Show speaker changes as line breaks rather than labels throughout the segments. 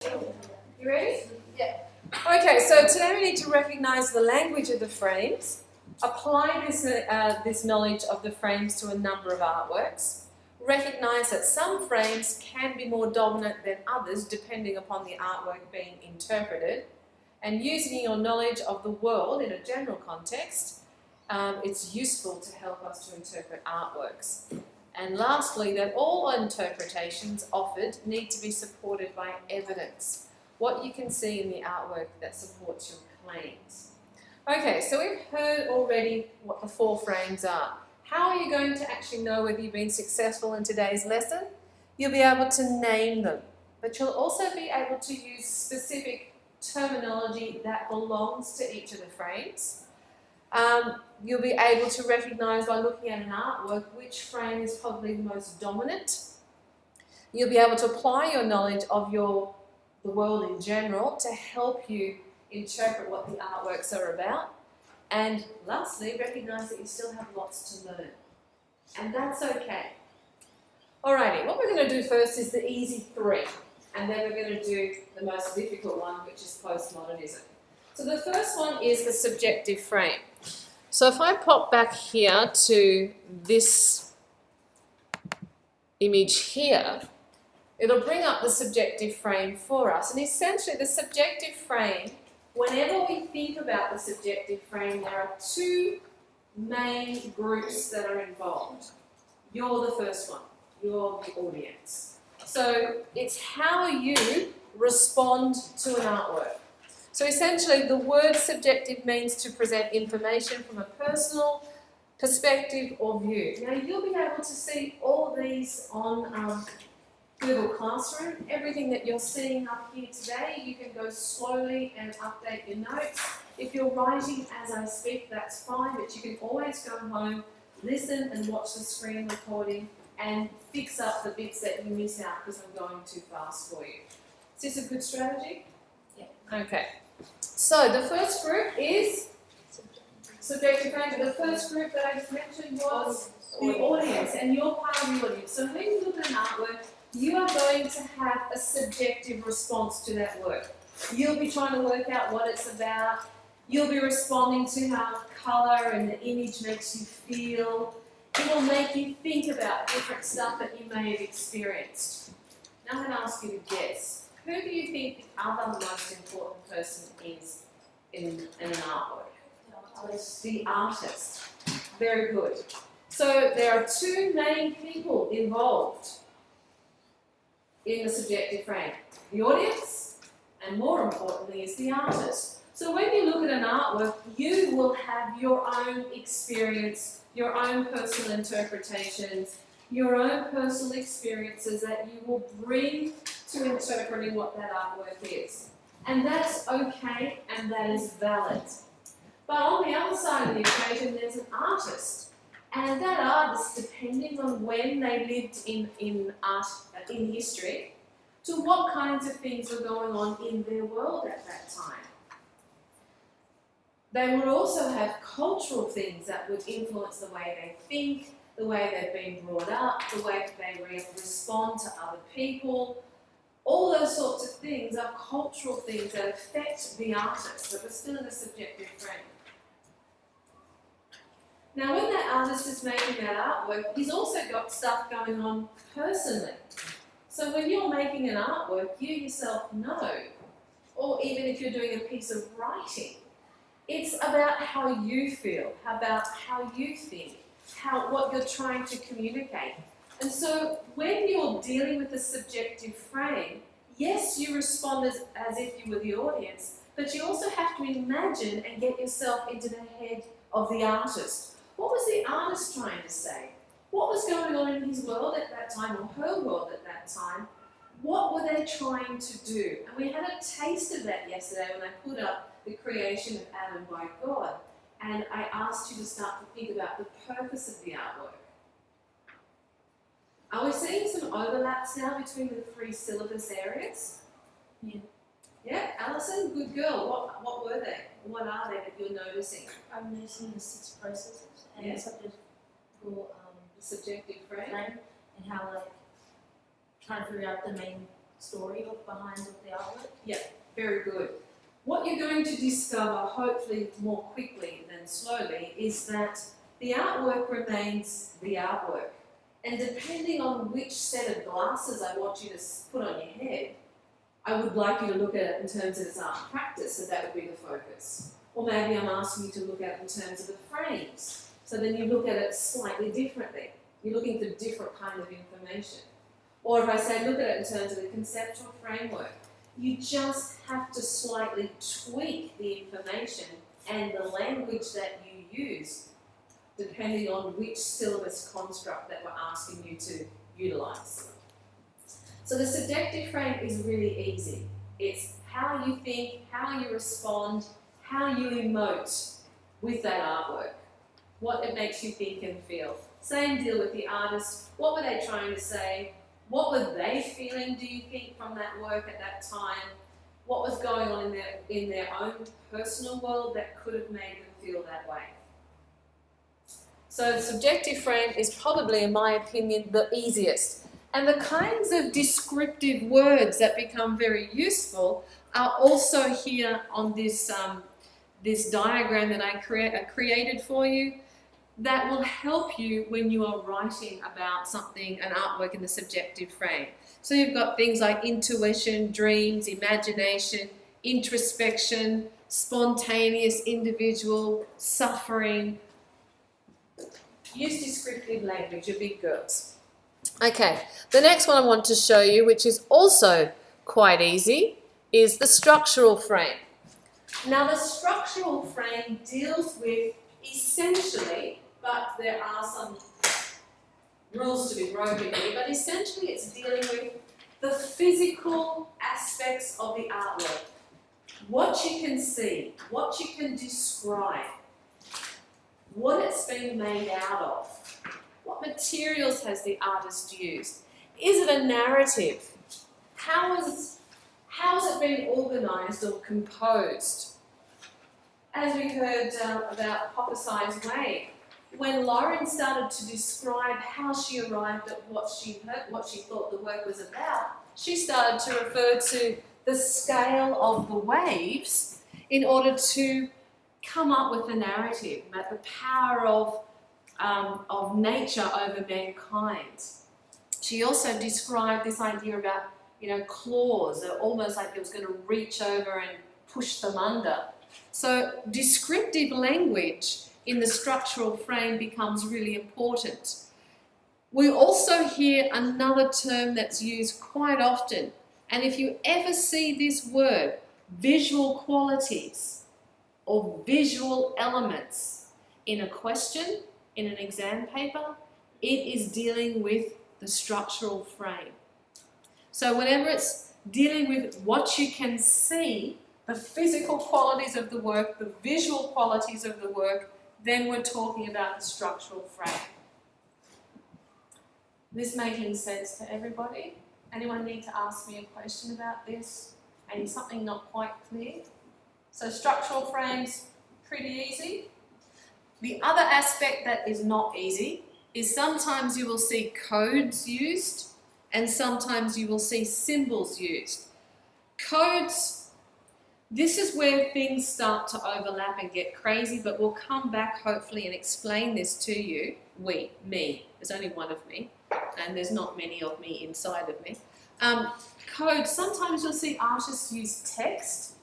You ready? Yeah. Okay, so today we need to recognise the language of the frames, apply this knowledge of the frames to a number of artworks, recognise that some frames can be more dominant than others depending upon the artwork being interpreted, and using your knowledge of the world in a general context, it's useful to help us to interpret artworks. And lastly, that all interpretations offered need to be supported by evidence. What you can see in the artwork that supports your claims. Okay, so we've heard already what the 4 frames are. How are you going to actually know whether you've been successful in today's lesson? You'll be able to name them, but you'll also be able to use specific terminology that belongs to each of the frames. You'll be able to recognise by looking at an artwork which frame is probably the most dominant. You'll be able to apply your knowledge of the world in general to help you interpret what the artworks are about. And lastly, recognise that you still have lots to learn. And that's okay. Alrighty, what we're going to do first is the easy 3. And then we're going to do the most difficult one, which is postmodernism. So the first one is the subjective frame. So if I pop back here to this image here, it'll bring up the subjective frame for us. And essentially the subjective frame, whenever we think about the subjective frame, there are 2 main groups that are involved. You're the first one. You're the audience. So it's how you respond to an artwork. So essentially the word subjective means to present information from a personal perspective or view. Now you'll be able to see all these on Google Classroom. Everything that you're seeing up here today, you can go slowly and update your notes. If you're writing as I speak, that's fine, but you can always go home, listen and watch the screen recording and fix up the bits that you miss out because I'm going too fast for you. Is this a good strategy? Yeah. Okay. So the first group is subjective frame. The first group that I just mentioned was the audience, and you're part of the audience. So when you look at an artwork, you are going to have a subjective response to that work. You'll be trying to work out what it's about. You'll be responding to how colour and the image makes you feel. It will make you think about different stuff that you may have experienced. Now I'm going to ask you to guess. Who do you think the other most important person is in an artwork? The artist. Very good. So there are 2 main people involved in the subjective frame. The audience, and more importantly, is the artist. So when you look at an artwork, you will have your own experience, your own personal interpretations, your own personal experiences that you will bring to interpreting what that artwork is. And that's okay, and that is valid. But on the other side of the equation, there's an artist. And that artist, depending on when they lived in history, to what kinds of things were going on in their world at that time. They would also have cultural things that would influence the way they think, the way they've been brought up, the way that they respond to other people. All those sorts of things are cultural things that affect the artist, but we're still in a subjective frame. Now when that artist is making that artwork, he's also got stuff going on personally. So when you're making an artwork, you yourself know, or even if you're doing a piece of writing, it's about how you feel, about how you think, what you're trying to communicate. And so when you're dealing with the subjective frame, yes, you respond as if you were the audience, but you also have to imagine and get yourself into the head of the artist. What was the artist trying to say? What was going on in his world at that time, or her world at that time? What were they trying to do? And we had a taste of that yesterday when I put up the creation of Adam by God. And I asked you to start to think about the purpose of the artwork. Are we seeing some overlaps now between the 3 syllabus areas?
Yeah.
Yeah, Alison, good girl. What were they? What are they that you're noticing?
I'm noticing the 6 processes and the subject for
subjective frame,
and how, like, trying to figure out the main story behind the artwork.
Very good. What you're going to discover, hopefully more quickly than slowly, is that the artwork remains the artwork. And depending on which set of glasses I want you to put on your head, I would like you to look at it in terms of its art practice, so that would be the focus. Or maybe I'm asking you to look at it in terms of the frames, so then you look at it slightly differently. You're looking for different kind of information. Or if I say look at it in terms of the conceptual framework, you just have to slightly tweak the information and the language that you use depending on which syllabus construct that we're asking you to utilise. So the subjective frame is really easy. It's how you think, how you respond, how you emote with that artwork, what it makes you think and feel. Same deal with the artist. What were they trying to say? What were they feeling, do you think, from that work at that time? What was going on in their own personal world that could have made them feel that way? So the subjective frame is probably, in my opinion, the easiest. And the kinds of descriptive words that become very useful are also here on this, this diagram that I created for you, that will help you when you are writing about something, an artwork in the subjective frame. So you've got things like intuition, dreams, imagination, introspection, spontaneous, individual, suffering. Use descriptive language, you big girls. Okay, the next one I want to show you, which is also quite easy, is the structural frame. Now the structural frame deals with essentially, but there are some rules to be broken here, but essentially it's dealing with the physical aspects of the artwork. What you can see, what you can describe, what it's been made out of, what materials has the artist used, is it a narrative, how has it been organised or composed? As we heard about Hokusai's Wave, when Lauren started to describe how she arrived at what she heard, what she thought the work was about, she started to refer to the scale of the waves in order to come up with the narrative about the power of nature over mankind. She also described this idea about, claws, almost like it was going to reach over and push them under. So descriptive language in the structural frame becomes really important. We also hear another term that's used quite often, and if you ever see this word, visual qualities or visual elements in a question, in an exam paper, it is dealing with the structural frame. So whenever it's dealing with what you can see, the physical qualities of the work, the visual qualities of the work, then we're talking about the structural frame. This making sense to everybody? Anyone need to ask me a question about this? And is something not quite clear? So structural frames, pretty easy. The other aspect that is not easy is sometimes you will see codes used and sometimes you will see symbols used. Codes, this is where things start to overlap and get crazy, but we'll come back hopefully and explain this to you. Me. There's only one of me, and there's not many of me inside of me. Codes, sometimes you'll see artists use text,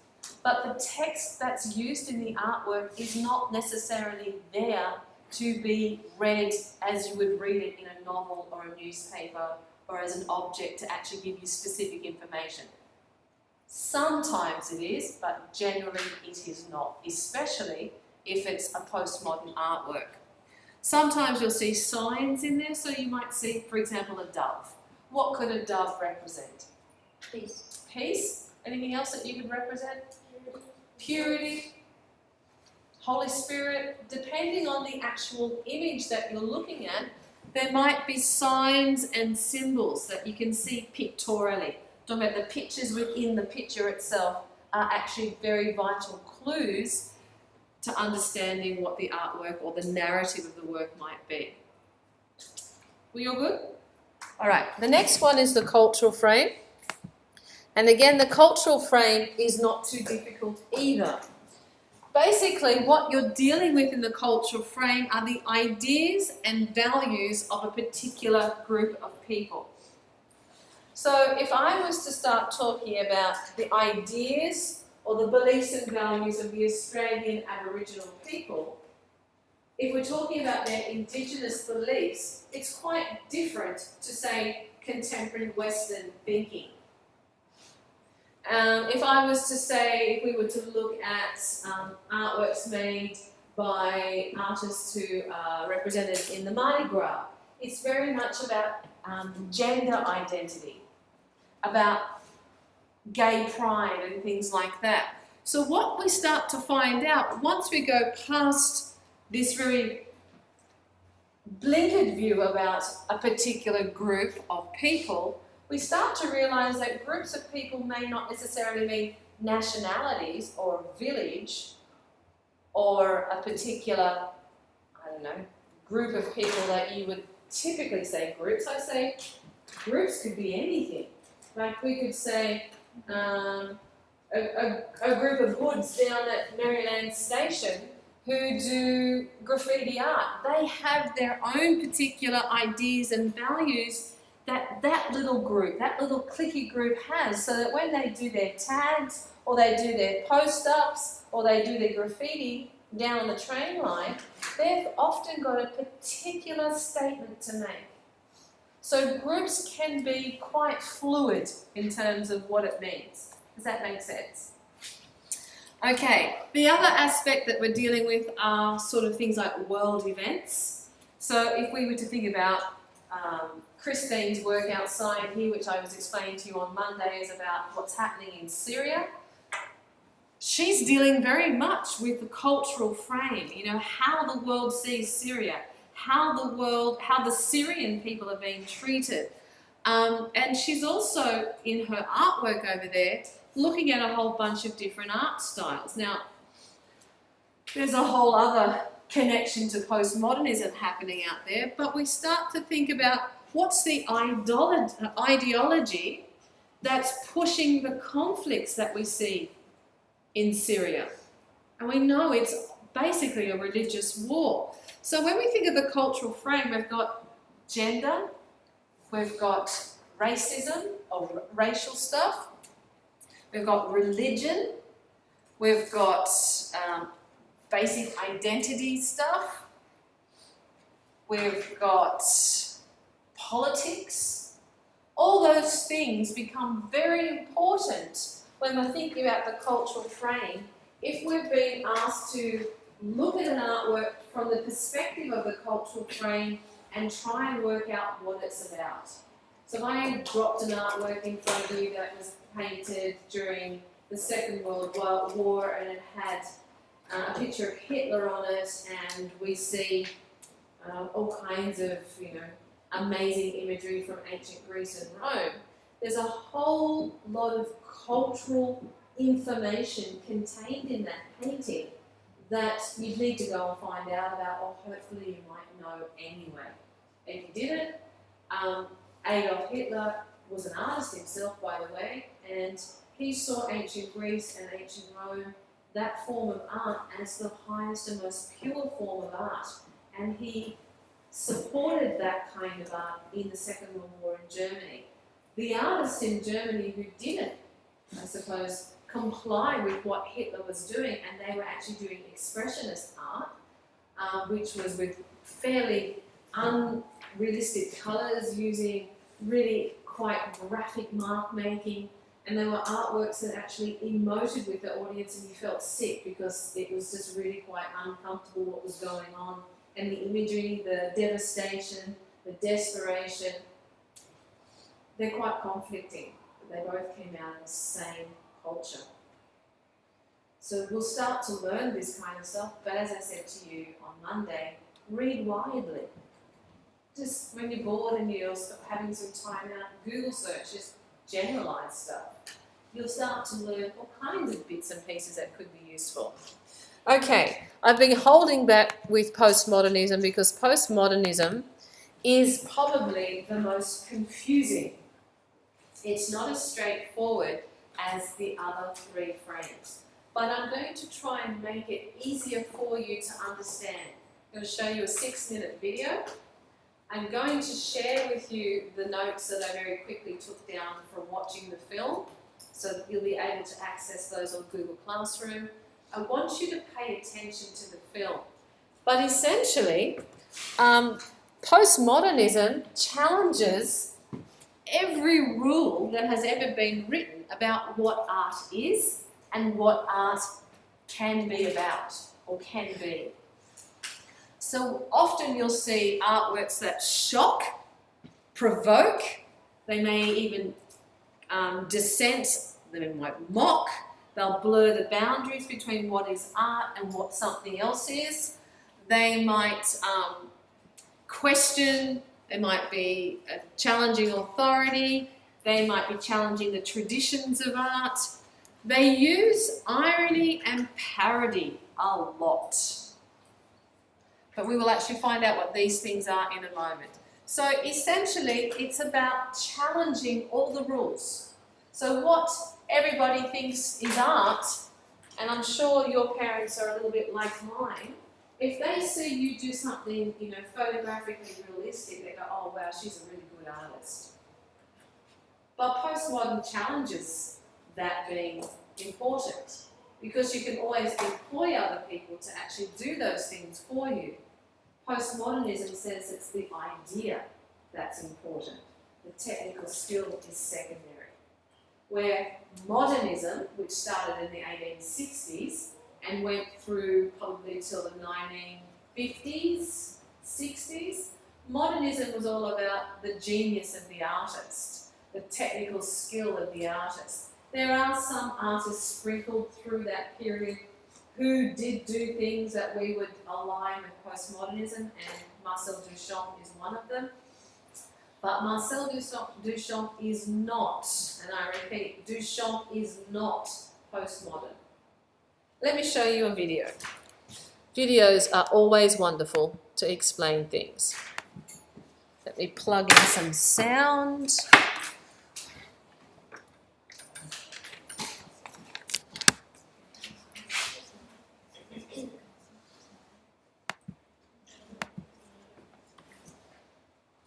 but the text that's used in the artwork is not necessarily there to be read as you would read it in a novel or a newspaper or as an object to actually give you specific information. Sometimes it is, but generally it is not, especially if it's a postmodern artwork. Sometimes you'll see signs in there, so you might see, for example, a dove. What could a dove represent?
Peace.
Peace? Anything else that you could represent? Purity, Holy Spirit. Depending on the actual image that you're looking at, there might be signs and symbols that you can see pictorially. Talking about the pictures within the picture itself are actually very vital clues to understanding what the artwork or the narrative of the work might be. We all good? All right, the next one is the cultural frame. And again, the cultural frame is not too difficult either. Basically, what you're dealing with in the cultural frame are the ideas and values of a particular group of people. So if I was to start talking about the ideas or the beliefs and values of the Australian Aboriginal people, if we're talking about their Indigenous beliefs, it's quite different to, say, contemporary Western thinking. If I was to say, if we were to look at artworks made by artists who are represented in the Mardi Gras, it's very much about gender identity, about gay pride and things like that. So what we start to find out, once we go past this very blinkered view about a particular group of people, we start to realise that groups of people may not necessarily mean nationalities or a village or a particular, I don't know, group of people that you would typically say groups. I say groups could be anything. Like we could say a group of hoods down at Maryland Station who do graffiti art. They have their own particular ideas and values that little group, that little cliquey group has, so that when they do their tags or they do their post-ups or they do their graffiti down on the train line, they've often got a particular statement to make. So groups can be quite fluid in terms of what it means. Does that make sense? Okay, the other aspect that we're dealing with are sort of things like world events. So if we were to think about Christine's work outside here, which I was explaining to you on Monday, is about what's happening in Syria. She's dealing very much with the cultural frame, you know, how the world sees Syria, how the Syrian people are being treated. And she's also, in her artwork over there, looking at a whole bunch of different art styles. Now, there's a whole other connection to postmodernism happening out there, but we start to think about what's the ideology that's pushing the conflicts that we see in Syria. And we know it's basically a religious war. So when we think of the cultural frame, we've got gender, we've got racism or racial stuff, we've got religion, we've got basic identity stuff, we've got politics. All those things become very important when we're thinking about the cultural frame. If we've been asked to look at an artwork from the perspective of the cultural frame and try and work out what it's about. So if I dropped an artwork in front of you that was painted during the Second World War and it had a picture of Hitler on it, and we see all kinds of, amazing imagery from ancient Greece and Rome, there's a whole lot of cultural information contained in that painting that you'd need to go and find out about, or hopefully you might know anyway. If you didn't, Adolf Hitler was an artist himself, by the way, and he saw ancient Greece and ancient Rome, that form of art, as the highest and most pure form of art. And he supported that kind of art in the Second World War in Germany. The artists in Germany who didn't, I suppose, comply with what Hitler was doing, and they were actually doing expressionist art, which was with fairly unrealistic colours, using really quite graphic mark making, and there were artworks that actually emoted with the audience and you felt sick because it was just really quite uncomfortable what was going on, and the imagery, the devastation, the desperation, they're quite conflicting, but they both came out of the same culture. So we'll start to learn this kind of stuff, but as I said to you on Monday, read widely. Just when you're bored and you're having some time out, Google search, just generalised stuff. You'll start to learn all kinds of bits and pieces that could be useful. Okay, I've been holding back with postmodernism because postmodernism is probably the most confusing It's not as straightforward as the other three frames. But I'm going to try and make it easier for you to understand. I'm going to show you a 6-minute video. I'm going to share with you the notes that I very quickly took down from watching the film, so that you'll be able to access those on Google Classroom. I want you to pay attention to the film. But essentially, postmodernism challenges every rule that has ever been written about what art is and what art can be about or can be. So often you'll see artworks that shock, provoke, they may even dissent, they might mock, they'll blur the boundaries between what is art and what something else is. They might question, they might be challenging authority, they might be challenging the traditions of art. They use irony and parody a lot. But we will actually find out what these things are in a moment. So essentially, it's about challenging all the rules. So what everybody thinks is art, and I'm sure your parents are a little bit like mine, if they see you do something, photographically realistic, they go, oh wow, she's a really good artist. But postmodern challenges that being important, because you can always employ other people to actually do those things for you. Postmodernism says it's the idea that's important. The technical skill is secondary. Where modernism, which started in the 1860s and went through probably till the 1950s, 60s, modernism was all about the genius of the artist, the technical skill of the artist. There are some artists sprinkled through that period who did do things that we would align with postmodernism, and Marcel Duchamp is one of them. But Marcel Duchamp is not, and I repeat, Duchamp is not postmodern. Let me show you a video. Videos are always wonderful to explain things. Let me plug in some sound.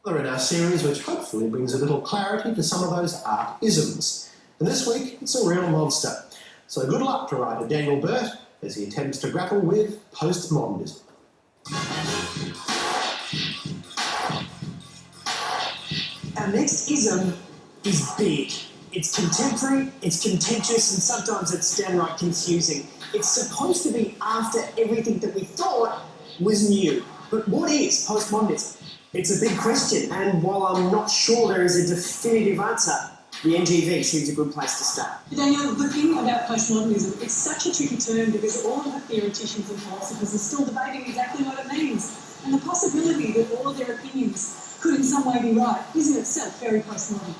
In our series, which hopefully brings a little clarity to some of those art isms. And this week, it's a real monster. So good luck to writer Daniel Burt as he attempts to grapple with postmodernism. Our next ism is big. It's contemporary, it's contentious, and sometimes it's downright confusing. It's supposed to be after everything that we thought was new. But what is postmodernism? It's a big question, and while I'm not sure there is a definitive answer, the NGV seems a good place to start.
Daniel, the thing about postmodernism, it's such a tricky term because all of the theoreticians and philosophers are still debating exactly what it means. And the possibility that all of their opinions could in some way be right is in itself very postmodern.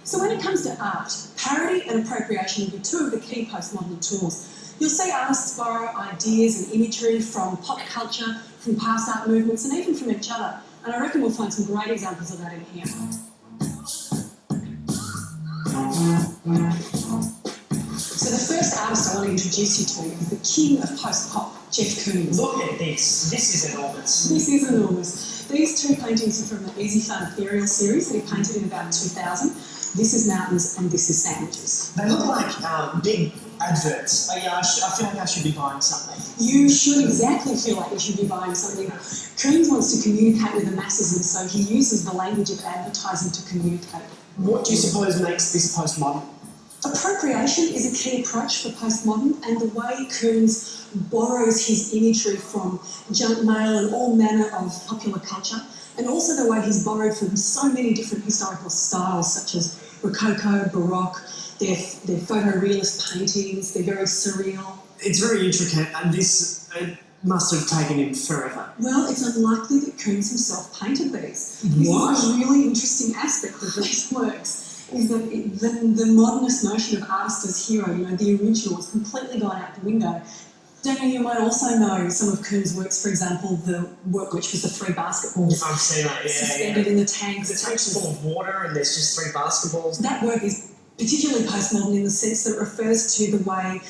So when it comes to art, parody and appropriation will be two of the key postmodern tools. You'll see artists borrow ideas and imagery from pop culture, from past art movements, and even from each other. And I reckon we'll find some great examples of that in here. So the first artist I want to introduce you to is the king of post-pop, Jeff Koons.
Look at this. This is enormous.
This is enormous. These two paintings are from the Easy Fun Ethereal series that he painted in about 2000. This is mountains and this is sandwiches.
They look like big adverts. I feel like I should be buying something.
You should exactly feel like you should be buying something. Koons wants to communicate with the masses, and so he uses the language of advertising to communicate.
What do you suppose makes this postmodern?
Appropriation is a key approach for postmodern, and the way Koons borrows his imagery from junk mail and all manner of popular culture, and also the way he's borrowed from so many different historical styles such as Rococo, Baroque, their photorealist paintings, they're very surreal.
It's very intricate, and this must have taken him forever.
Well, it's unlikely that Koons himself painted these.
What?
This is a really interesting aspect of these works, is that the modernist notion of artist as hero, the original, has completely gone out the window. Daniel, you might also know some of Kuhn's works, for example, the work which was the 3 basketballs
I've seen that, yeah.
suspended in the tanks.
The tank's full of water and there's just 3 basketballs.
That work is particularly postmodern in the sense that it refers to the way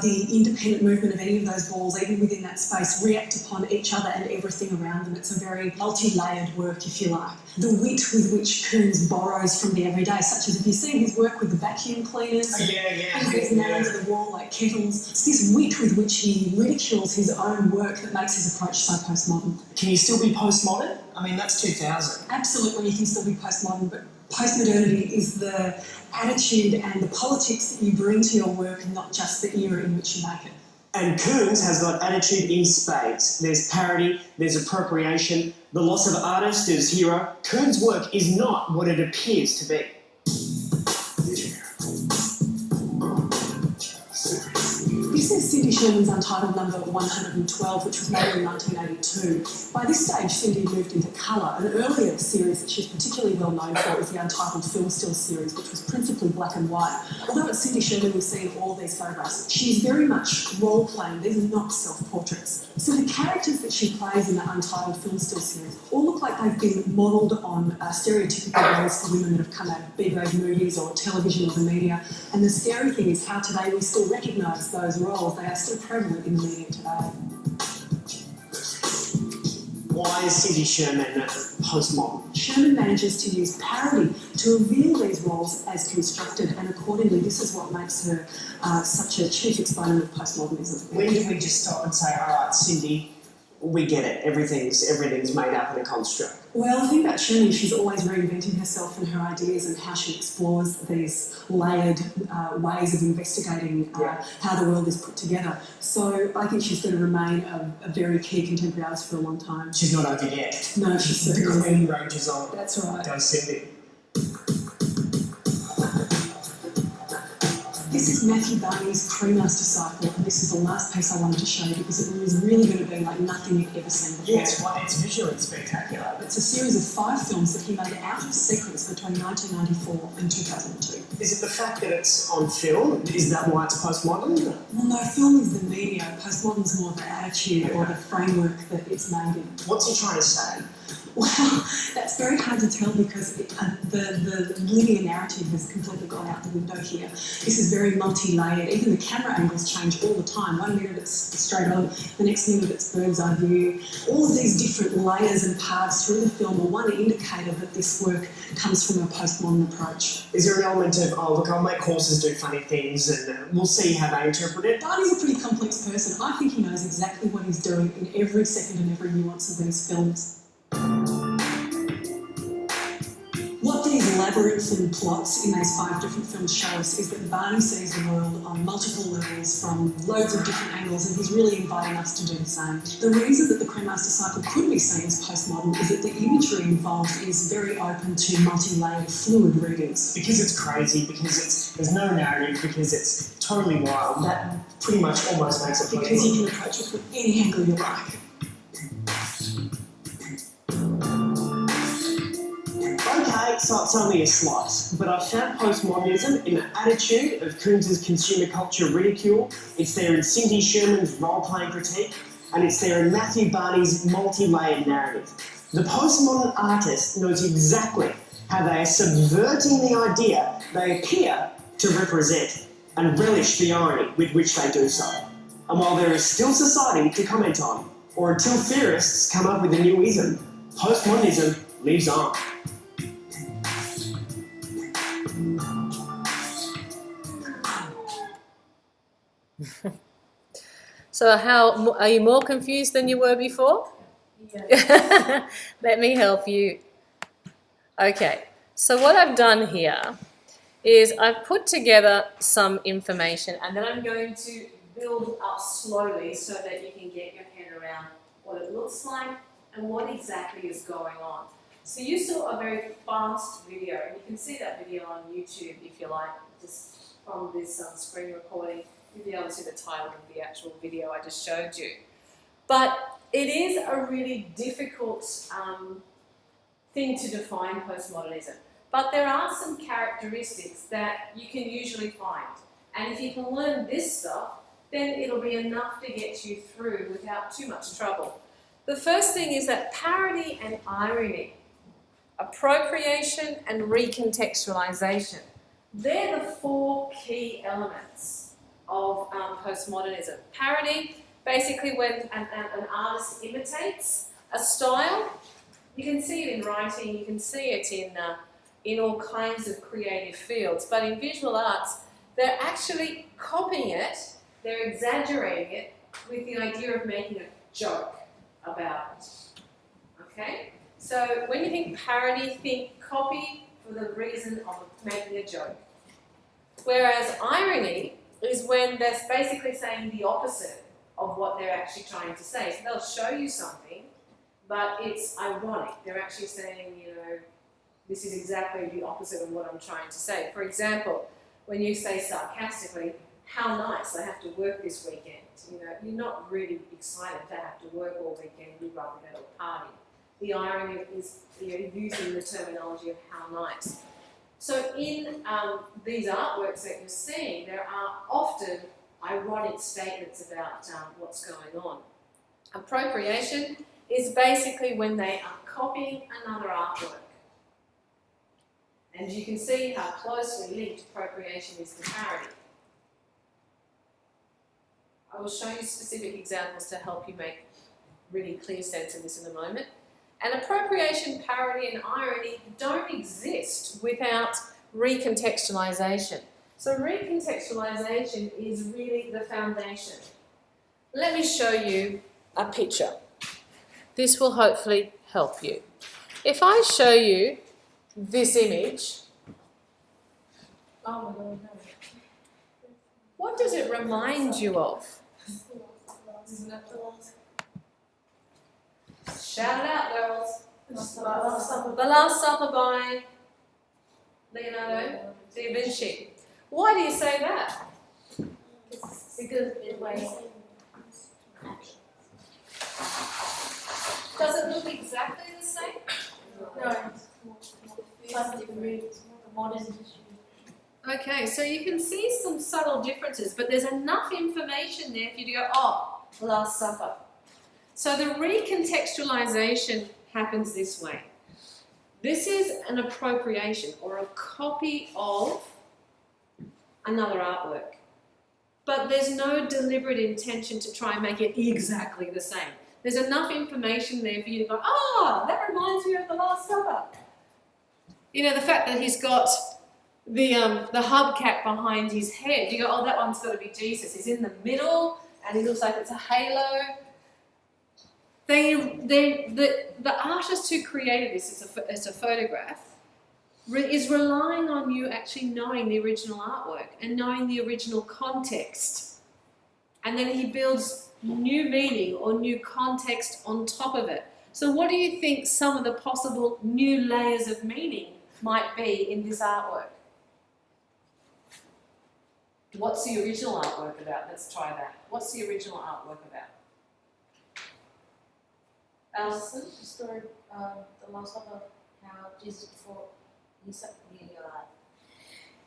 the independent movement of any of those balls, even within that space, react upon each other and everything around them. It's a very multi-layered work, if you like. The wit with which Kuhn borrows from the everyday, such as if you've seen his work with the vacuum cleaners, things nailed to the wall like kettles. It's this wit with which he ridicules his own work that makes his approach so postmodern.
Can you still be postmodern? I mean, that's 2000.
Absolutely, you can still be postmodern, but postmodernity is the attitude and the politics that you bring to your work and not just the era in which you make it.
And Kuhn's has got attitude in spades. There's parody, there's appropriation, the loss of artist as hero. Kuhn's work is not what it appears to be.
This is Cindy Sherman's untitled number 112, which was made in 1982. By this stage, Cindy moved into colour. An earlier series that she's particularly well known for is the Untitled Film Still series, which was principally black and white. Although it's Cindy Sherman, we've seen all these photographs. She's very much role-playing. These are not self-portraits. So the characters that she plays in the Untitled Film Still series all look like they've been modelled on stereotypical roles for women that have come out of B-grade movies or television or the media. And the scary thing is how today we still recognise those roles. They are still prevalent in the media today.
Why is Cindy Sherman postmodern?
Sherman manages to use parody to reveal these roles as constructed, and accordingly this is what makes her such a chief exponent of postmodernism.
When did we just stop and say, all right, Cindy, we get it, everything's made up in a construct?
Well, the thing about Sherman is she's always reinventing herself and her ideas and how she explores these layered ways of investigating how the world is put together. So I think she's going to remain a very key contemporary artist for a long time.
She's not over yet.
No, she's certainly
The Queen rages on.
That's right.
Goes Cindy.
This is Matthew Barney's Cremaster Cycle, and this is the last piece I wanted to show you because it was really going to be like nothing you've ever seen before.
Yeah, it's visually spectacular.
It's a series of 5 films that he made out of sequence between 1994 and 2002.
Is it the fact that it's on film? Is that why it's postmodern?
Well, no, film is the media. Postmodern's more the attitude or the framework that it's made in.
What's he trying to say?
Well, that's very hard to tell because the linear narrative has completely gone out the window here. This is very multi-layered. Even the camera angles change all the time. 1 minute it's straight on, the next minute it's bird's eye view. All of these different layers and paths through the film are one indicator that this work comes from a postmodern approach.
Is there an element of, oh look, I'll make horses do funny things and we'll see how they interpret it?
Barney's a pretty complex person. I think he knows exactly what he's doing in every second and every nuance of these films. What these labyrinthine plots in these 5 different films show us is that Barney sees the world on multiple levels from loads of different angles, and he's really inviting us to do the same. The reason that the Cremaster Cycle could be seen as postmodern is that the imagery involved is very open to multi-layered, fluid readings.
Because it's crazy, because there's no narrative, because it's totally wild. That pretty much almost makes it
because you can approach it from any angle you like.
Okay, so it's only a slice, but I found postmodernism in the attitude of Kuhn's consumer culture ridicule, it's there in Cindy Sherman's role-playing critique, and it's there in Matthew Barney's multi-layered narrative. The postmodern artist knows exactly how they are subverting the idea they appear to represent and relish the irony with which they do so. And while there is still society to comment on, or until theorists come up with a new ism, postmodernism lives on.
So how are you more confused than you were before?
Yeah.
Let me help you. Okay, so what I've done here is I've put together some information and then I'm going to build up slowly so that you can get your head around what it looks like and what exactly is going on. So you saw a very fast video, and you can see that video on YouTube if you like, just from this screen recording. You'll be able to see the title of the actual video I just showed you. But it is a really difficult thing to define postmodernism. But there are some characteristics that you can usually find. And if you can learn this stuff, then it'll be enough to get you through without too much trouble. The first thing is that parody and irony, appropriation and recontextualization, they're the four key elements of postmodernism. Parody, basically when an artist imitates a style. You can see it in writing, you can see it in all kinds of creative fields, but in visual arts, they're actually copying it, they're exaggerating it with the idea of making a joke about it. Okay? So when you think parody, think copy for the reason of making a joke. Whereas irony is when they're basically saying the opposite of what they're actually trying to say. So they'll show you something, but it's ironic. They're actually saying, you know, this is exactly the opposite of what I'm trying to say. For example, when you say sarcastically, how nice, I have to work this weekend. You know, you're not really excited to have to work all weekend, you'd rather go to a party. The irony is you're using the terminology of how nice. So in these artworks that you're seeing, there are often ironic statements about what's going on. Appropriation is basically when they are copying another artwork. And you can see how closely linked appropriation is to parody. I will show you specific examples to help you make really clear sense of this in a moment. And appropriation, parody and irony don't exist without recontextualization. So recontextualization is really the foundation. Let me show you a picture. This will hopefully help you. If I show you this image,
Oh my God, no.
what does it remind you of?
Isn't that the one?
Shout it out, girls.
The last supper.
The Last Supper by Leonardo da Vinci. Why do you say that?
Because it weighs.
Does it look exactly the same?
No. Plus different modern history.
Okay, so you can see some subtle differences, but there's enough information there for you to go, oh, Last Supper. So the recontextualization happens this way. This is an appropriation or a copy of another artwork. But there's no deliberate intention to try and make it exactly the same. There's enough information there for you to go, ah, that reminds me of the Last Supper. You know, the fact that he's got the hubcap behind his head, you go, oh, that one's got to be Jesus. He's in the middle and he looks like it's a halo. The artist who created this as a photograph is relying on you actually knowing the original artwork and knowing the original context. And then he builds new meaning or new context on top of it. So what do you think some of the possible new layers of meaning might be in this artwork? What's the original artwork about? Let's try that. What's the original artwork about? Alison?
The story, the last supper, how Jesus before he sat the alive.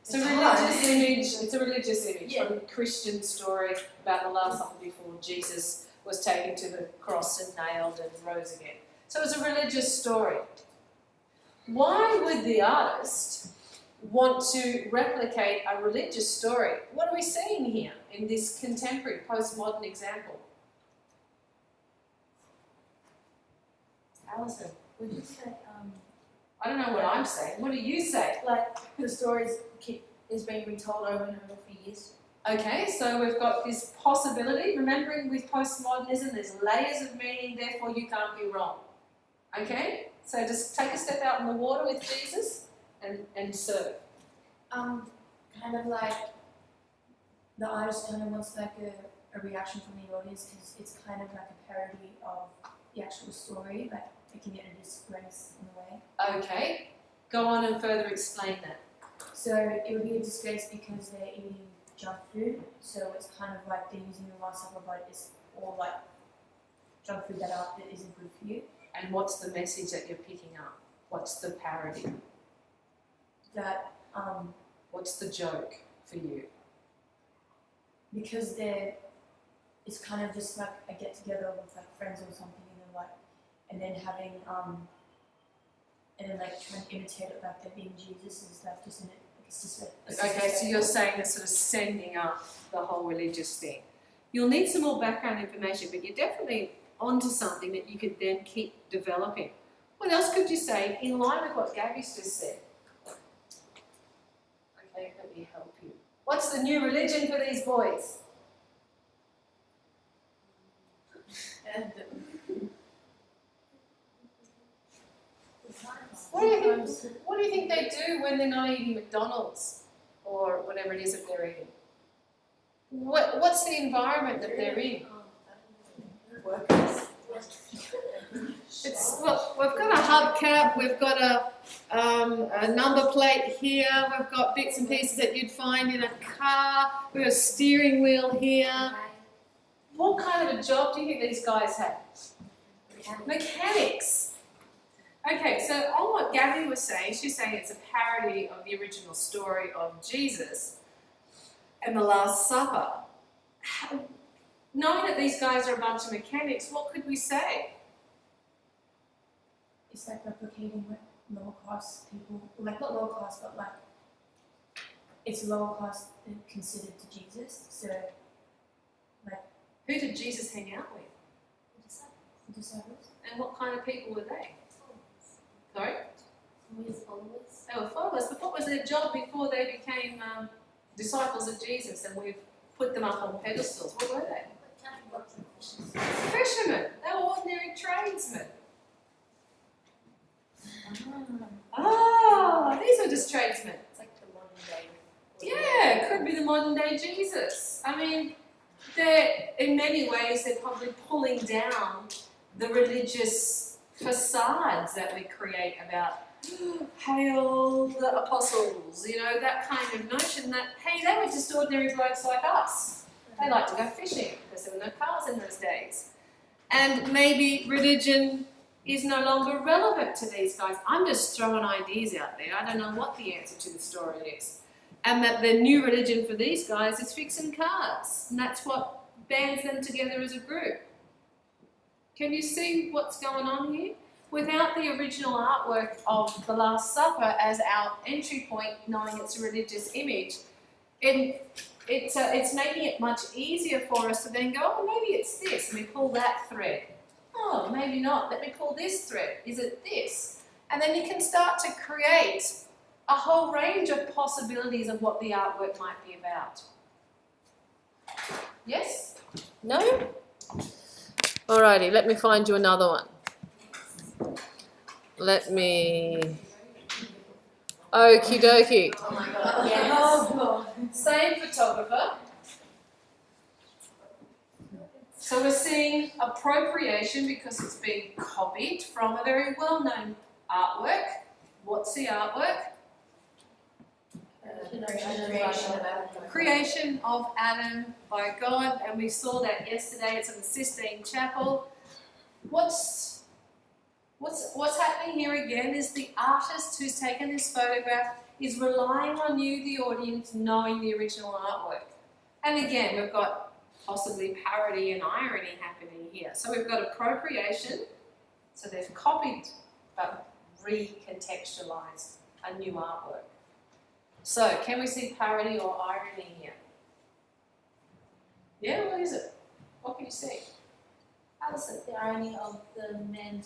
It's a religious image. It's a religious image
Yeah.
from a Christian story about the Last Supper before Jesus was taken to the cross and nailed and rose again. So it's a religious story. Why would the artist want to replicate a religious story? What are we seeing here in this contemporary postmodern example? Alison,
Would you say,
I don't know what I'm saying. What do you say?
like the stories is being retold over and over for years?
Okay, so we've got this possibility. Remembering with postmodernism, there's layers of meaning, therefore you can't be wrong. Okay? So just take a step out in the water with Jesus and serve.
Kind of like the artist kind of wants like a reaction from the audience because it's kind of like a parody of the actual story, like making it a disgrace in a way.
Okay, go on and further explain that.
So it would be a disgrace because they're eating junk food, so it's kind of like they're using the Last Supper, but it's all like junk food that isn't good for you.
And what's the message that you're picking up? What's the parody?
That
What's the joke for you?
because they're it's kind of just like a get together with like friends or something, and then having and then like trying to imitate it like there being Jesus and stuff, just in it. It's just
Okay, so you're saying they're sort of sending up the whole religious thing. You'll need some more background information, but you're definitely onto something that you could then keep developing. What else could you say in line with what Gabby's just said? Okay, let me help you. What's the new religion for these boys? What do you think they do when they're not eating McDonald's or whatever it is that they're eating? What's the environment that they're in? Well, we've got a hubcap, we've got a number plate here, we've got bits and pieces that you'd find in a car, we've got a steering wheel here. What kind of a job do you think these guys have? Mechanics. Okay, so on what Gabby was saying, she's saying it's a parody of the original story of Jesus and the Last Supper. Knowing that these guys are a bunch of mechanics, what could we say?
It's like replicating what lower class people, like not lower class, but like it's lower class considered to Jesus. So, like,
Who did Jesus hang out with?
the disciples.
And what kind of people were they? Sorry?
His followers.
They were followers, but what was their job before they became disciples of Jesus and we've put them up on pedestals? What were they? Fishermen. They were ordinary tradesmen. These are just tradesmen.
It's like the modern day.
Yeah, it could be the modern day Jesus. I mean, in many ways, they're probably pulling down the religious facades that we create about hail the apostles, you know, that kind of notion that, hey, they were just ordinary blokes like us. They like to go fishing because there were no cars in those days. And maybe religion is no longer relevant to these guys. I'm just throwing ideas out there. I don't know what the answer to the story is. And that the new religion for these guys is fixing cars. And that's what bands them together as a group. Can you see what's going on here? Without the original artwork of the Last Supper as our entry point, knowing it's a religious image, it's making it much easier for us to then go, oh, maybe it's this, and we pull that thread. Oh, maybe not. Let me pull this thread. Is it this? And then you can start to create a whole range of possibilities of what the artwork might be about. Yes? No? Alrighty, let me find you another one. Let me... Okie dokie.
Oh my god. Yes.
Oh, same photographer. So we're seeing appropriation because it's being copied from a very well-known artwork. What's the artwork? Creation of Adam by God, and we saw that yesterday. It's in the Sistine Chapel. What's happening here again is the artist who's taken this photograph is relying on you, the audience, knowing the original artwork. And again, we've got possibly parody and irony happening here. So we've got appropriation, so they've copied but recontextualized a new artwork. So can we see parody or irony here? Yeah, what is it? What can you see?
Alison, the irony of the men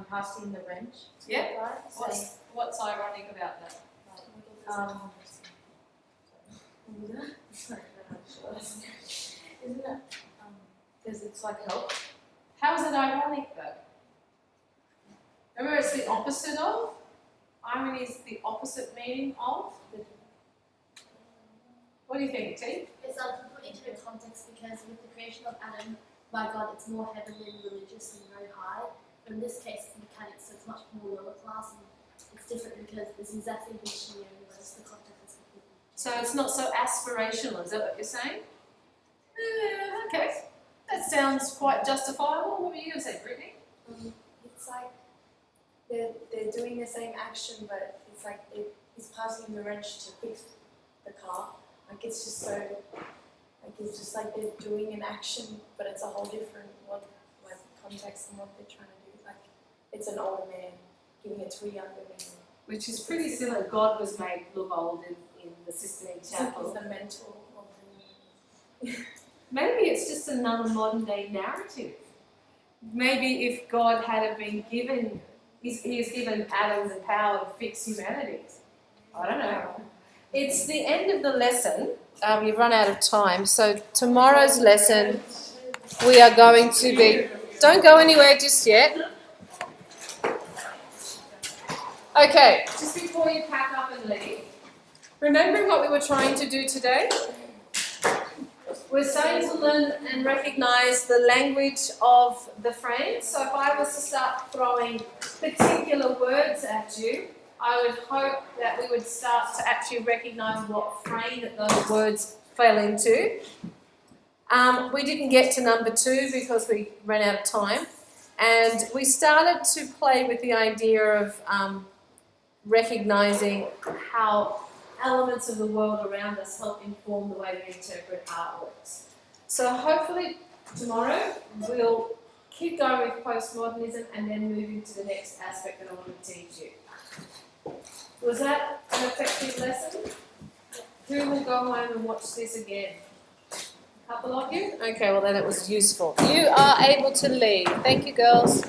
passing the wrench.
Yeah.
Right?
What's ironic about that?
Isn't it? Because it's like help.
How is it ironic though? Remember, it's the opposite of. Irony is the opposite meaning of. What do you think, T?
It's put into a context because with the creation of Adam, by God, it's more heavenly and religious and very high. But in this case, it's mechanics, so it's much more lower class, and it's different because it's exactly missionary, whereas the context is completely.
So it's not so aspirational, is that what you're saying? Okay. That sounds quite justifiable. What were you going to say, Brittany?
It's like they're doing the same action, but it's like he's passing the wrench to fix the car. Like it's just so Like it's just like they're doing an action, but it's a whole different context and what they're trying to do. Like it's an older man giving it to a younger man.
Which is pretty similar. God was made look old in the Sistine
It's like
Chapel.
it's the mental of the
Maybe it's just another modern day narrative. Maybe if God had been given, he has given atoms and power to fix humanity. I don't know. It's the end of the lesson. We've run out of time. So tomorrow's lesson, we are going to be... Don't go anywhere just yet. Okay, just before you pack up and leave, remembering what we were trying to do today? We're starting to learn and recognise the language of the frame. So if I was to start throwing particular words at you, I would hope that we would start to actually recognise what frame that those words fell into. We didn't get to number 2 because we ran out of time. And we started to play with the idea of recognising how elements of the world around us help inform the way we interpret artworks. So hopefully tomorrow we'll keep going with postmodernism and then move into the next aspect that I want to teach you. Was that an effective lesson? Who will go home and watch this again? A couple of you? Okay, well then it was useful. You are able to leave. Thank you, girls.